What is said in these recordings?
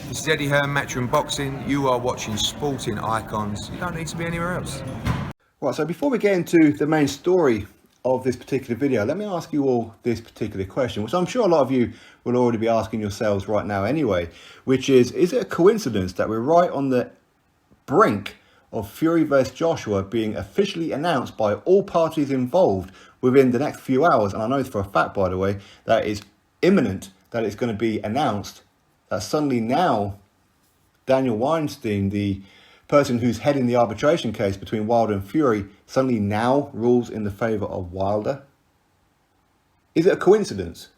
This is Eddie Hearn, Matchroom Boxing. You are watching Sporting Icons. You don't need to be anywhere else. Right, so before we get into the main story of this particular video, let me ask you all this particular question, which I'm sure a lot of you will already be asking yourselves right now anyway, which is it a coincidence that we're right on the brink of Fury vs Joshua being officially announced by all parties involved within the next few hours? And I know for a fact, by the way, that is imminent, that it's going to be announced, that suddenly now Daniel Weinstein, the person who's heading the arbitration case between Wilder and Fury, suddenly now rules in the favour of Wilder. Is it a coincidence?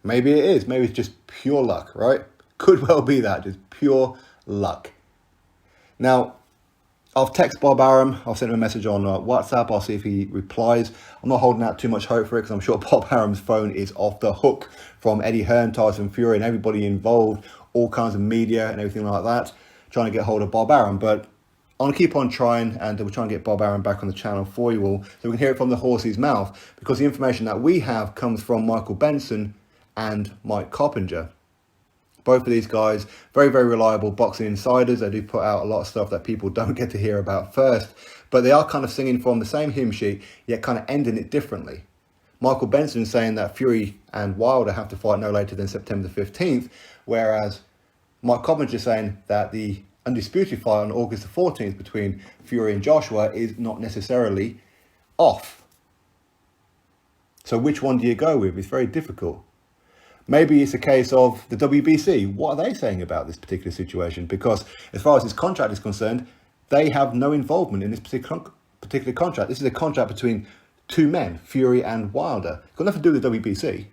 Maybe it is. Maybe it's just pure luck, right? Could well be that, just pure luck. Now, I've texted Bob Arum. I'll send him a message on WhatsApp. I'll see if he replies. I'm not holding out too much hope for it because I'm sure Bob Arum's phone is off the hook from Eddie Hearn, Tyson Fury and everybody involved, all kinds of media and everything like that, trying to get hold of Bob Arum. But I'm going to keep on trying, and we'll try and get Bob Arum back on the channel for you all so we can hear it from the horse's mouth, because the information that we have comes from Michael Benson and Mike Coppinger. Both of these guys, very, very reliable boxing insiders. They do put out a lot of stuff that people don't get to hear about first, but they are kind of singing from the same hymn sheet, yet kind of ending it differently. Michael Benson saying that Fury and Wilder have to fight no later than September the 15th, whereas Mike Coppinger saying that the Undisputed fight on August the 14th between Fury and Joshua is not necessarily off. So which one do you go with? It's very difficult. Maybe it's a case of the WBC. What are they saying about this particular situation? Because as far as this contract is concerned, they have no involvement in this particular contract. This is a contract between two men, Fury and Wilder. It's got nothing to do with the WBC.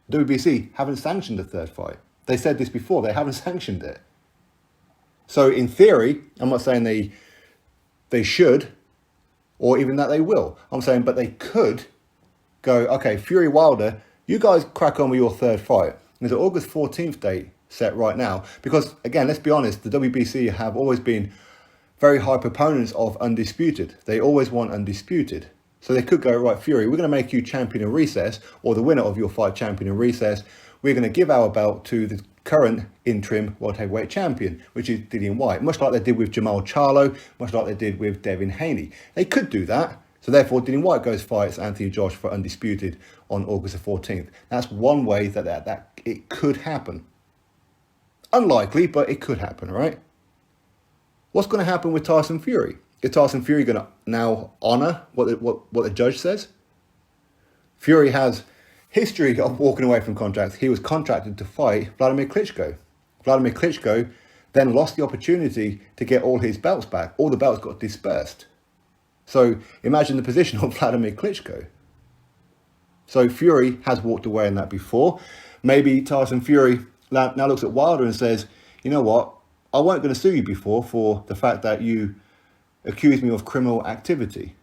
The WBC haven't sanctioned the third fight. They said this before, they haven't sanctioned it. So in theory, I'm not saying they should, or even that they will. I'm saying, but they could go, okay, Fury Wilder, you guys crack on with your third fight. There's an August 14th date set right now. Because, again, let's be honest, the WBC have always been very high proponents of Undisputed. They always want Undisputed. So they could go, right, Fury, we're going to make you champion in recess, or the winner of your fight champion in recess. We're going to give our belt to the current interim world heavyweight champion, which is Dillian Whyte. Much like they did with Jamal Charlo, much like they did with Devin Haney. They could do that. So therefore, Dillian Whyte goes fights Anthony Josh for Undisputed on August the 14th. That's one way that it could happen. Unlikely, but it could happen, right? What's going to happen with Tyson Fury? Is Tyson Fury going to now honour what the judge says? Fury has history of walking away from contracts. He was contracted to fight Vladimir Klitschko. Vladimir Klitschko then lost the opportunity to get all his belts back. All the belts got dispersed. So imagine the position of Vladimir Klitschko. So Fury has walked away in that before. Maybe Tyson Fury now looks at Wilder and says, you know what, I weren't going to sue you before for the fact that you accused me of criminal activity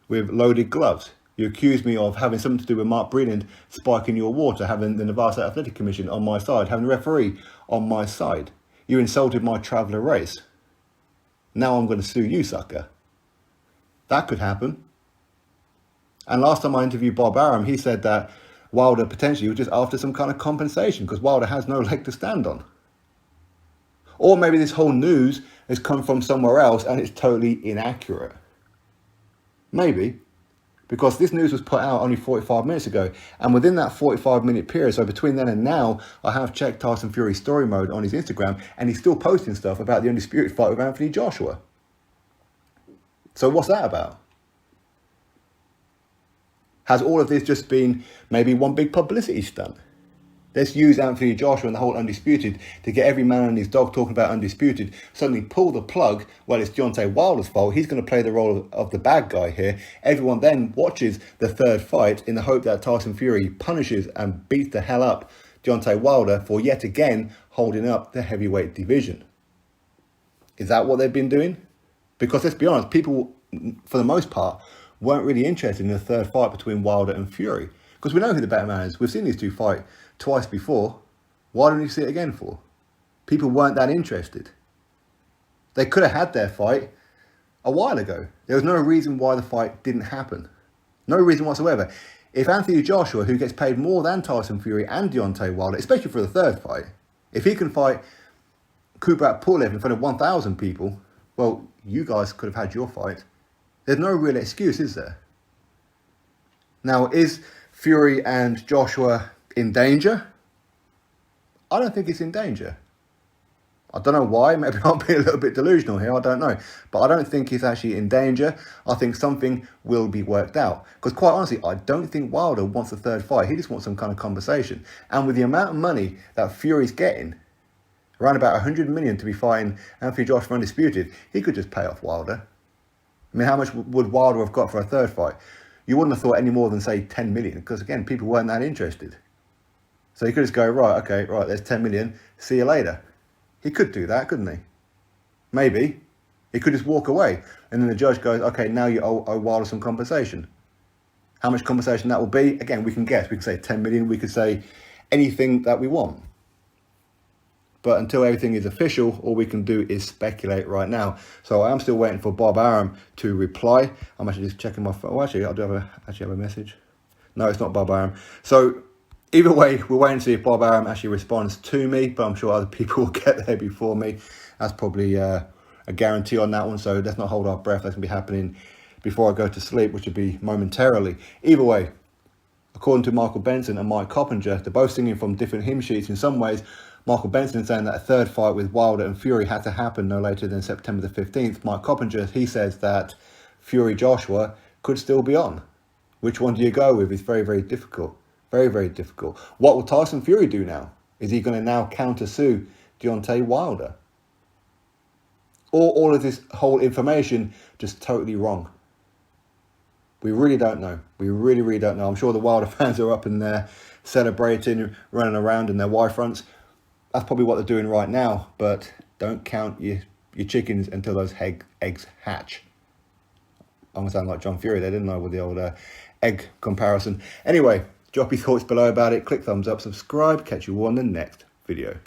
with loaded gloves. You accused me of having something to do with Mark Breland spiking your water, having the Nevada State Athletic Commission on my side, having the referee on my side. You insulted my traveller race. Now I'm going to sue you, sucker. That could happen. And last time I interviewed Bob Arum, he said that Wilder potentially was just after some kind of compensation because Wilder has no leg to stand on. Or maybe this whole news has come from somewhere else and it's totally inaccurate. Maybe. Because this news was put out only 45 minutes ago. And within that 45-minute period, so between then and now, I have checked Tyson Fury's story mode on his Instagram, and he's still posting stuff about the Undisputed fight with Anthony Joshua. So what's that about? Has all of this just been maybe one big publicity stunt? Let's use Anthony Joshua and the whole Undisputed to get every man and his dog talking about Undisputed, suddenly pull the plug. Well, it's Deontay Wilder's fault. He's going to play the role of the bad guy here. Everyone then watches the third fight in the hope that Tyson Fury punishes and beats the hell up Deontay Wilder for yet again holding up the heavyweight division. Is that what they've been doing? Because let's be honest, people, for the most part, weren't really interested in the third fight between Wilder and Fury. Because we know who the better man is. We've seen these two fight twice before. Why don't we see it again for? People weren't that interested. They could have had their fight a while ago. There was no reason why the fight didn't happen. No reason whatsoever. If Anthony Joshua, who gets paid more than Tyson Fury and Deontay Wilder, especially for the third fight, if he can fight Kubrat Pulev in front of 1,000 people, well, you guys could have had your fight. There's no real excuse, is there? Now, is Fury and Joshua in danger? I don't think it's in danger. I don't know why. Maybe I'm being a little bit delusional here. I don't know. But I don't think he's actually in danger. I think something will be worked out. Because quite honestly, I don't think Wilder wants a third fight. He just wants some kind of conversation. And with the amount of money that Fury's getting, around about 100 million to be fighting Anthony Joshua for Undisputed, he could just pay off Wilder. I mean, how much would Wilder have got for a third fight? You wouldn't have thought any more than, say, 10 million. Because, again, people weren't that interested. So he could just go, right, okay, right, there's 10 million. See you later. He could do that, couldn't he? Maybe. He could just walk away. And then the judge goes, okay, now you owe Wilder some compensation. How much compensation that will be? Again, we can guess. We could say 10 million. We could say anything that we want. But until everything is official, all we can do is speculate right now. So I am still waiting for Bob Arum to reply. I'm actually just checking my phone. Oh, actually, I do have a message. No, it's not Bob Arum. So either way, we're waiting to see if Bob Arum actually responds to me, but I'm sure other people will get there before me. That's probably a guarantee on that one, so let's not hold our breath. That's going to be happening before I go to sleep, which will be momentarily. Either way, according to Michael Benson and Mike Coppinger, they're both singing from different hymn sheets in some ways. Michael Benson saying that a third fight with Wilder and Fury had to happen no later than September the 15th. Mike Coppinger, he says that Fury-Joshua could still be on. Which one do you go with? It's very, very difficult. Very, very difficult. What will Tyson Fury do now? Is he going to now counter-sue Deontay Wilder? Or all of this whole information just totally wrong? We really don't know. We really, really don't know. I'm sure the Wilder fans are up in there celebrating, running around in their Y-fronts. That's probably what they're doing right now. But don't count your chickens until those eggs hatch. I'm going to sound like John Fury there, didn't I, with the old egg comparison. Anyway, drop your thoughts below about it. Click thumbs up, subscribe. Catch you all in the next video.